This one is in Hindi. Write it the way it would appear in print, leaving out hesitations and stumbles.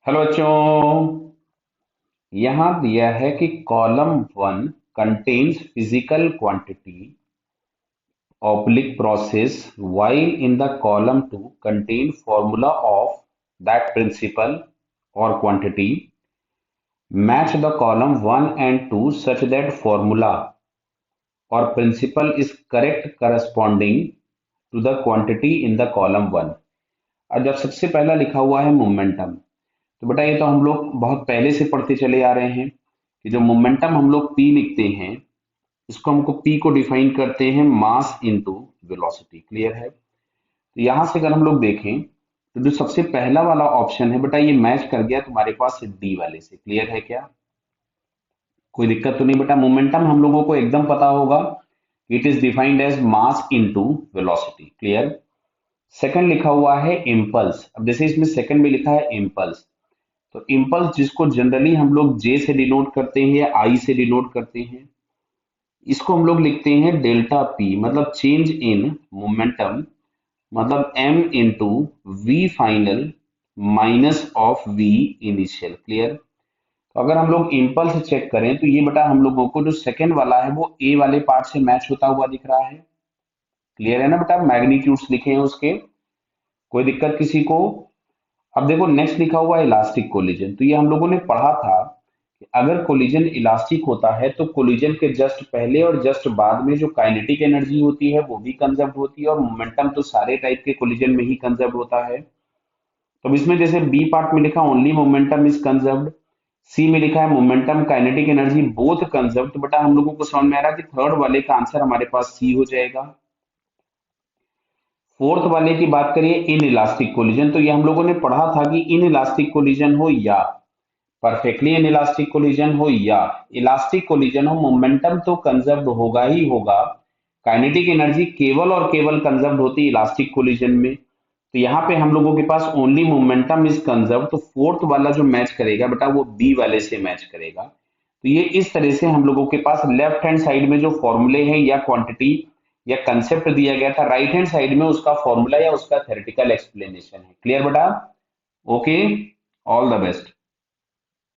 हेलो बच्चों। यहाँ दिया है कि column one contains physical quantity oblique process while in the column 2 contain formula of that principle or quantity. Match the column 1 and 2 such that formula or principle is correct corresponding to the quantity in the column 1। और जब सबसे पहला लिखा हुआ है मोमेंटम, तो बेटा ये तो हम लोग बहुत पहले से पढ़ते चले आ रहे हैं कि जो मोमेंटम हम लोग पी लिखते हैं, इसको हमको पी को डिफाइन करते हैं मास इनटू वेलोसिटी। क्लियर है? तो यहां से अगर हम लोग देखें तो जो सबसे पहला वाला ऑप्शन है बेटा, ये मैच कर गया तुम्हारे पास डी वाले से। क्लियर है क्या? कोई दिक्कत तो नहीं बेटा? मोमेंटम हम लोगों को एकदम पता होगा, it is defined as mass into velocity. Clear? Second लिखा हुआ है इम्पल्स। अब जैसे इसमें सेकंड में लिखा है इम्पल्स, तो इम्पल्स जिसको जनरली हम लोग जे से डिनोट करते हैं या आई से डिनोट करते हैं, इसको हम लोग लिखते हैं डेल्टा पी, मतलब चेंज इन मोमेंटम, मतलब M into V final minus of V initial. Clear? तो अगर हम लोग इम्पल्स चेक करें तो ये बेटा हम लोगों को जो सेकंड वाला है वो ए वाले पार्ट से मैच होता हुआ दिख रहा है। क्लियर है ना बेटा? मैग्नीट्यूड्स लिखे हैं उसके, कोई दिक्कत किसी को? अब देखो नेक्स्ट लिखा हुआ है इलास्टिक कोलिजन। तो ये हम लोगों ने पढ़ा था कि अगर कोलिजन इलास्टिक होता है तो कोलिजन के जस्ट पहले और जस्ट बाद में जो काइनेटिक एनर्जी होती है वो भी कंजर्व होती है, और मोमेंटम तो सारे टाइप के कोलिजन में ही कंजर्व होता है। तो अब इसमें जैसे बी पार्ट में लिखा ओनली मोमेंटम इज कंजर्व्ड, सी में लिखा है momentum kinetic energy both conserve, तो बेटा हम लोगों को समझ में आ रहा है कि थर्ड वाले का आंसर हमारे पास सी हो जाएगा। फोर्थ वाले की बात करिए इन इलास्टिक कोलिजन, तो ये हम लोगों ने पढ़ा था कि इन इलास्टिक कोलिजन हो या परफेक्टली इन इलास्टिक कोलिजन हो या इलास्टिक कोलिजन हो, मोमेंटम तो कंजर्व्ड होगा ही होगा। काइनेटिक एनर्जी केवल और केवल कंजर्व्ड होती है इलास्टिक कोलिजन में। तो यहाँ पे हम लोगों के पास ओनली मोमेंटम इज कंजर्व, तो फोर्थ वाला जो मैच करेगा बेटा वो बी वाले से मैच करेगा। तो ये इस तरह से हम लोगों के पास लेफ्ट हैंड साइड में जो फॉर्मूले हैं या क्वांटिटी या कंसेप्ट दिया गया था, राइट हैंड साइड में उसका फॉर्मूला या उसका थ्योरेटिकल एक्सप्लेनेशन है। क्लियर बेटा? Okay, all the best.